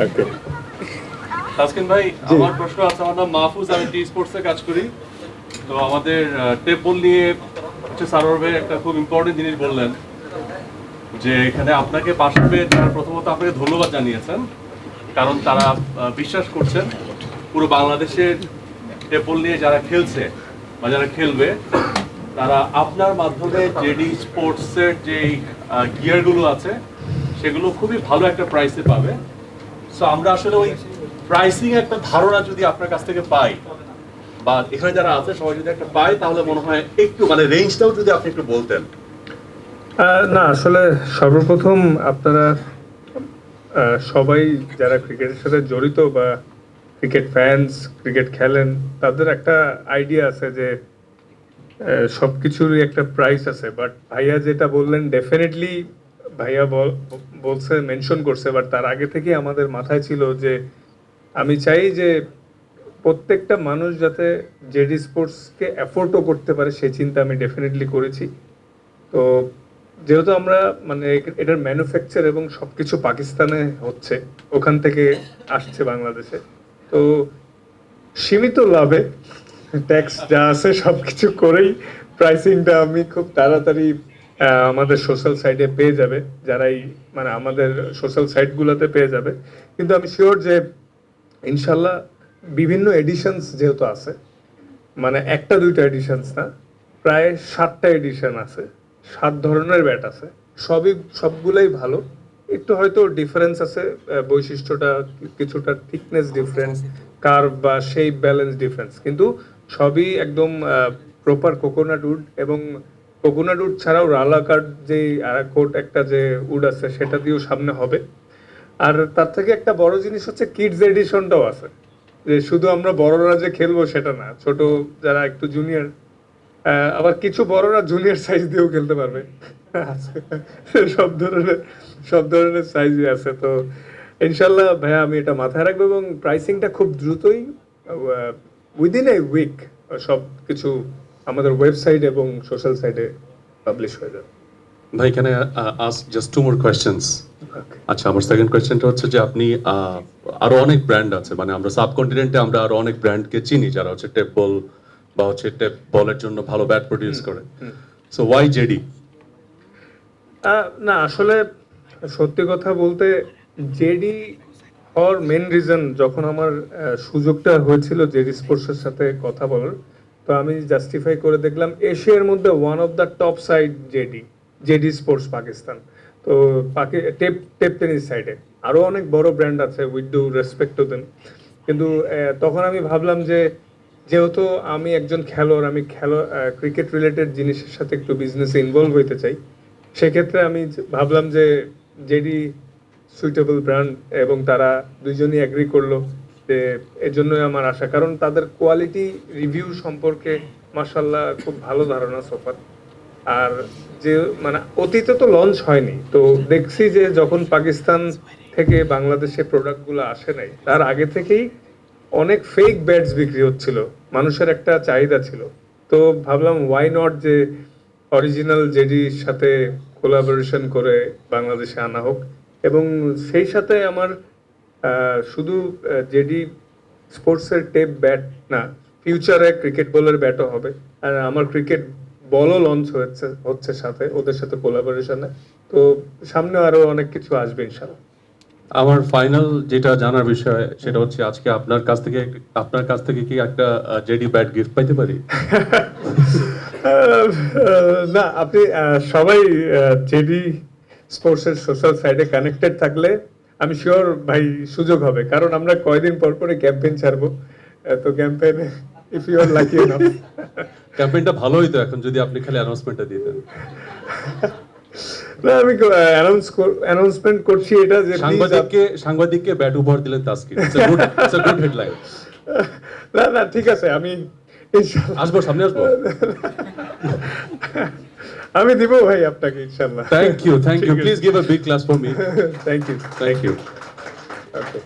ওকে। তাসকিন ভাই, আমার প্রশ্ন আছে। আমার নাম মাহফুজ, আমি টি স্পোর্টসে কাজ করি। তো আমাদের টেপ বল নিয়ে হচ্ছে সারোয়ার ভাই একটা খুব ইম্পর্টেন্ট জিনিস বললেন, যে এখানে আপনাকে পাশে পেয়ে তারা প্রথমত আপনাকে ধন্যবাদ জানিয়েছেন, কারণ তারা বিশ্বাস করছেন পুরো বাংলাদেশের টেপ বল নিয়ে যারা খেলছে বা যারা খেলবে, তারা আপনার মাধ্যমে জেডি স্পোর্টসের যে গিয়ারগুলো আছে সেগুলো খুবই ভালো একটা প্রাইসে পাবে। সো আমরা আসলে ওই প্রাইসিং একটা ধারণা যদি আপনার কাছ থেকে পাই, বা এখানে যারা আছে সবাই যদি একটা পাই, তাহলে মনে হয় একটু মানে রেঞ্জটাও যদি আপনি একটু বলতেন। না আসলে সর্বপ্রথম আপনারা সবাই যারা ক্রিকেটের সাথে জড়িত বা ক্রিকেট ফ্যান্স, ক্রিকেট খেলেন, তাদের একটা আইডিয়া আছে যে সবকিছুরই একটা প্রাইস আছে। বাট ভাইয়া যেটা বললেন, ডেফিনেটলি ভাইয়া বলছে, মেনশন করছে, বাট তার আগে থেকে আমাদের মাথায় ছিল যে আমি চাই যে প্রত্যেকটা মানুষ যাতে জেডি স্পোর্টসকে অ্যাফোর্ডও করতে পারে, সেই চিন্তা আমি ডেফিনেটলি করেছি। তো যেহেতু আমরা মানে এটার ম্যানুফ্যাকচার এবং সবকিছু পাকিস্তানে হচ্ছে, ওখান থেকে আসছে বাংলাদেশে, তো সীমিত লাভে ট্যাক্স যা আছে সবকিছু করেই প্রাইসিংটা আমি খুব তাড়াতাড়ি আমাদের সোশ্যাল সাইটে পেয়ে যাবে, যারাই মানে আমাদের সোশ্যাল সাইটগুলোতে পেয়ে যাবে। কিন্তু আমি শিওর যে ইনশাল্লাহ বিভিন্ন এডিশনস যেহেতু আছে, মানে একটা দুইটা এডিশনস না, প্রায় 7টা এডিশন আছে, 7 ধরনের ব্যাট আছে, সবগুলাই ভালো। একটু হয়তো ডিফারেন্স আছে, বৈশিষ্ট্যটা কিছুটা থিকনেস ডিফারেন্স, কার্ভ বা শেপ ব্যালেন্স ডিফারেন্স, কিন্তু সবই একদম প্রপার কোকোনাট উড, এবং কোকোনাট উড ছাড়াও রালাকার যে আরাকোট একটা যে উড আছে সেটা দিয়েও সামনে হবে। আর তার থেকে একটা বড় জিনিস হচ্ছে কিডস এডিশনটাও আছে, যে শুধু আমরা বড়রা যে খেলবো সেটা না, ছোট যারা একটু জুনিয়র, আবার কিছু বড়রা জুনিয়র সাইজ দিয়েও খেলতে পারবে। সব ধরনের সাইজই আছে। তো ইনশাল্লাহ ভাইয়া আমি এটা মাথায় রাখবো, এবং প্রাইসিংটা খুব দ্রুতই উইদিন এ উইক সব কিছু আমাদের ওয়েবসাইট এবং সোশ্যাল সাইটে পাবলিশ হয়ে যাবে। ভাই, can I ask just two more questions? আচ্ছা, আমার সেকেন্ড কোয়েশ্চেনটা হচ্ছে যে আপনি আরো অনেক ব্র্যান্ড আছে, মানে আমরা সাবকন্টিনেন্টে আমরা আরো অনেক ব্র্যান্ডকে চিনি যারা হচ্ছে টেপ বল বা হচ্ছে টেপ বলের জন্য ভালো ব্যাট প্রডিউস করে। সো ওয়াই জেডি? না আসলে সত্যি কথা বলতে, জেডি হওয়ার মেন রিজন, যখন আমার সুযোগটা হয়েছিল জেডি স্পোর্টসের সাথে কথা বলার, তো আমি জাস্টিফাই করে দেখলাম এশিয়ার মধ্যে one of the top side JD sports Pakistan. তো টেপ টেপ টেনিস সাইডে আরও অনেক বড় ব্র্যান্ড আছে, with do respect to them, কিন্তু তখন আমি ভাবলাম যে যেহেতু আমি একজন খেলোয়াড়, আমি ক্রিকেট রিলেটেড জিনিসের সাথে একটু বিজনেসে ইনভলভ হইতে চাই, সেক্ষেত্রে আমি ভাবলাম যে জেডি সুইটেবল ব্র্যান্ড, এবং তারা দুইজনই অ্যাগ্রি করলো যে এর জন্যই আমার আশা, কারণ তাদের কোয়ালিটি রিভিউ সম্পর্কে মাশাল্লাহ খুব ভালো ধারণা সোফার। আর যে মানে অতীতে তো লঞ্চ হয়নি, তো দেখছি যে যখন পাকিস্তান থেকে বাংলাদেশে প্রোডাক্টগুলো আসে নাই, তার আগে থেকেই অনেক ফেক ব্যাটস বিক্রি হচ্ছিল, মানুষের একটা চাহিদা ছিল। তো ভাবলাম ওয়াই নট যে অরিজিনাল জেডির সাথে কোলাবোরেশন করে বাংলাদেশে আনা হোক, এবং সেই সাথে আমার শুধু জেডি স্পোর্টসের টেপ ব্যাট না, ফিউচারে ক্রিকেট বলের ব্যাটও হবে। আর আমার ক্রিকেট বলও লঞ্চ হচ্ছে সাথে ওদের সাথে কোলাবোরেশনে। তো সামনে আরো অনেক কিছু আসবে ইনশাআল্লাহ। আমার ফাইনাল যেটা জানার বিষয় সেটা হচ্ছে আজকে আপনার কাছ থেকে কি একটা জেডি ব্যাট গিফট পাইতে পারি? না, আপনি সবাই জেডি স্পোর্টসের সোশ্যাল সাইটে কানেক্টেড থাকলে আমি শিওর ভাই সুযোগ হবে, কারণ আমরা কয়দিন পর পরে ক্যাম্পেইন ছাড়বো। তো ক্যাম্পেইনে if you are lucky enough. ক্যাম্পেইনটা ভালো হইতো এখন যদি আপনি খালি অ্যানাউন্সমেন্টটা দিতেন। না, আমি অ্যানাউন্সমেন্ট করছি এটা যে সাংবাদিককে ব্যাট উপহার দিলেন Taskin, it's a good headline. না না, ঠিক আছে, আমি আসবো, সামনে আসবো। আমি দিব ভাই আপনাকে ইনশাআল্লাহ। Thank you, please give a big class for me. Thank you. Thank you. Okay.